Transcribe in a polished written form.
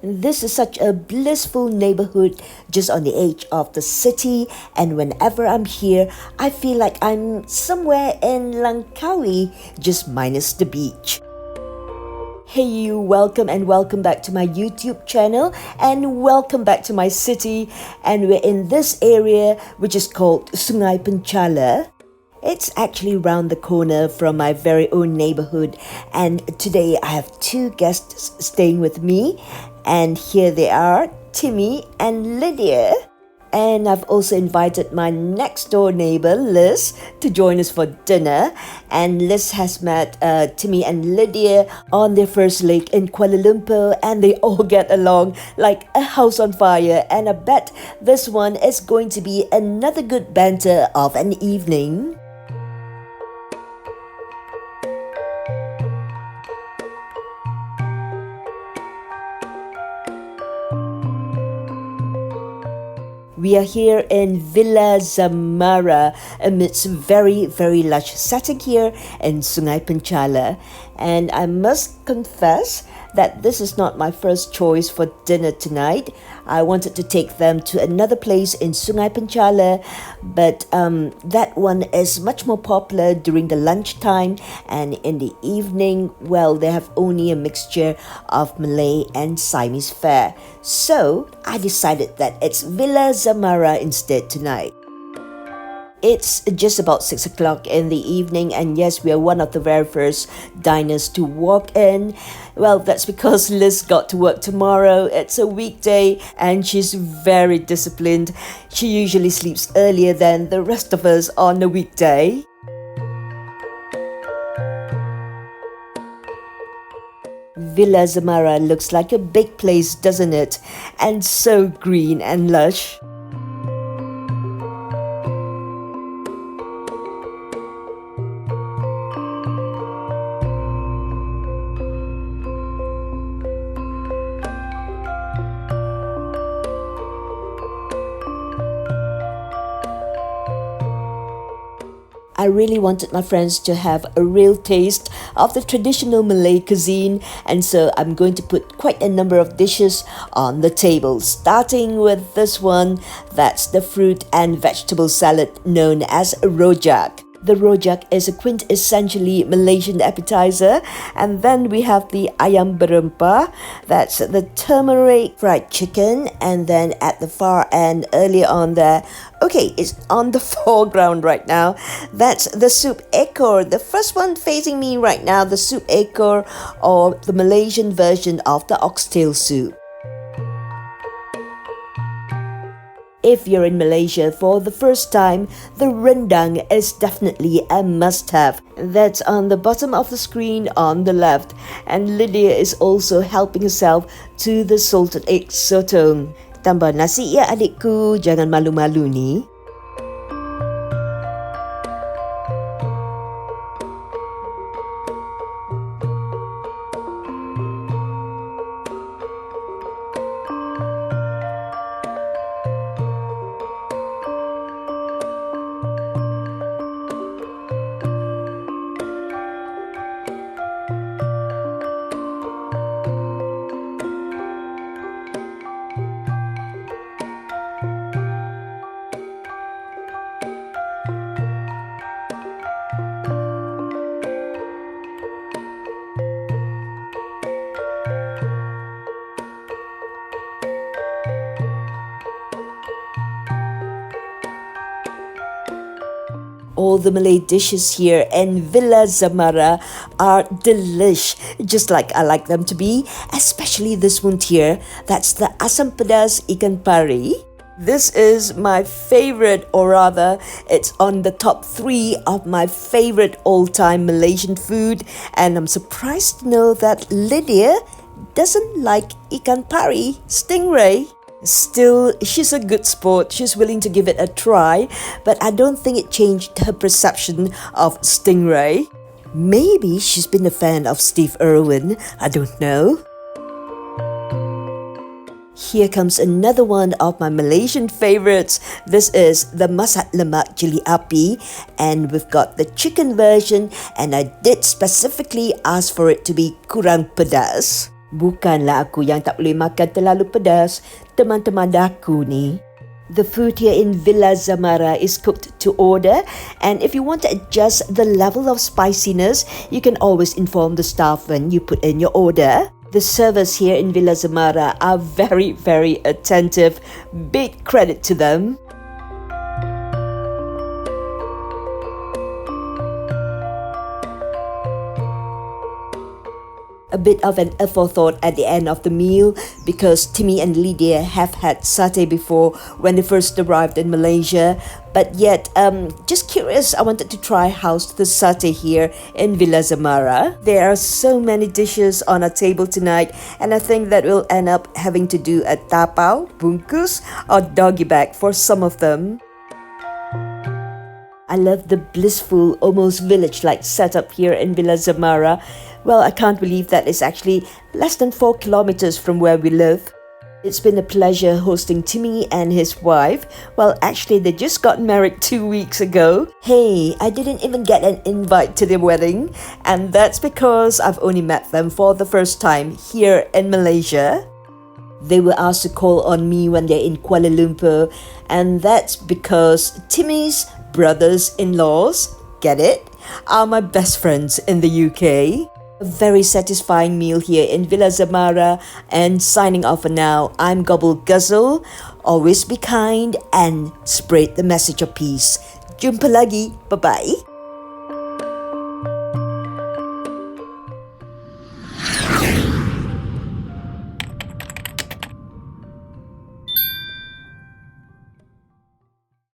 This is such a blissful neighborhood just on the edge of the city, and whenever I'm here, I feel like I'm somewhere in Langkawi, just minus the beach. Hey you, welcome back to my YouTube channel, and welcome back to my city. And we're in this area which is called Sungai Penchala. It's actually round the corner from my very own neighborhood, and today I have two guests staying with me, and here they are, Timmy and Lydia. And I've also invited my next door neighbor, Liz, to join us for dinner. And Liz has met Timmy and Lydia on their first lake in Kuala Lumpur, and they all get along like a house on fire. And I bet this one is going to be another good banter of an evening. We are here in Villa Zamara amidst very, very lush setting here in Sungai Penchala. And I must confess that this is not my first choice for dinner tonight. I wanted to take them to another place in Sungai Penchala, but that one is much more popular during the lunchtime, and in the evening, well, they have only a mixture of Malay and Siamese fare. So I decided that it's Villa Zamara instead tonight. It's just about 6 o'clock in the evening, and yes, we are one of the very first diners to walk in. Well, that's because Liz got to work tomorrow. It's a weekday and she's very disciplined. She usually sleeps earlier than the rest of us on a weekday. Villa Zamara looks like a big place, doesn't it? And so green and lush. I really wanted my friends to have a real taste of the traditional Malay cuisine, and so I'm going to put quite a number of dishes on the table, starting with this one. That's the fruit and vegetable salad known as rojak. The rojak is a quintessentially Malaysian appetizer, and then we have the ayam berempah, that's the turmeric fried chicken, and then at the far end earlier on there, okay, it's on the foreground right now, that's the soup ekor, the first one facing me right now, the soup ekor, or the Malaysian version of the oxtail soup. If you're in Malaysia for the first time, the rendang is definitely a must-have. That's on the bottom of the screen on the left. And Lydia is also helping herself to the salted egg sotong. Tambah nasi ya adikku, jangan malu-malu ni. All the Malay dishes here in Villa Zamara are delish, just like I like them to be, especially this one here. That's the asam pedas ikan pari. This is my favorite, or rather, it's on the top 3 of my favorite all-time Malaysian food, and I'm surprised to know that Lydia doesn't like ikan pari, stingray. Still, she's a good sport. She's willing to give it a try, but I don't think it changed her perception of stingray. Maybe she's been a fan of Steve Irwin. I don't know. Here comes another one of my Malaysian favorites. This is the masak lemak cili api, and we've got the chicken version, and I did specifically ask for it to be kurang pedas. Bukanlah aku yang tak boleh makan terlalu pedas, teman-teman aku ni. The food here in Villa Zamara is cooked to order, and if you want to adjust the level of spiciness, you can always inform the staff when you put in your order. The servers here in Villa Zamara are very, very attentive. Big credit to them. A bit of an afterthought at the end of the meal because Timmy and Lydia have had satay before when they first arrived in Malaysia. But yet, just curious, I wanted to try how's the satay here in Villa Zamara. There are so many dishes on our table tonight, and I think that we'll end up having to do a tapau, bungkus, or doggy bag for some of them. I love the blissful, almost village-like setup here in Villa Zamara. Well, I can't believe that it's actually less than 4 kilometers from where we live. It's been a pleasure hosting Timmy and his wife. Well, actually, they just got married 2 weeks ago. Hey, I didn't even get an invite to their wedding, and that's because I've only met them for the first time here in Malaysia. They were asked to call on me when they're in Kuala Lumpur, and that's because Timmy's brothers-in-laws, get it, are my best friends in the UK. A very satisfying meal here in Villa Zamara, and signing off for now, I'm Gobble Guzzle. Always be kind and spread the message of peace. Jumpa lagi, bye-bye.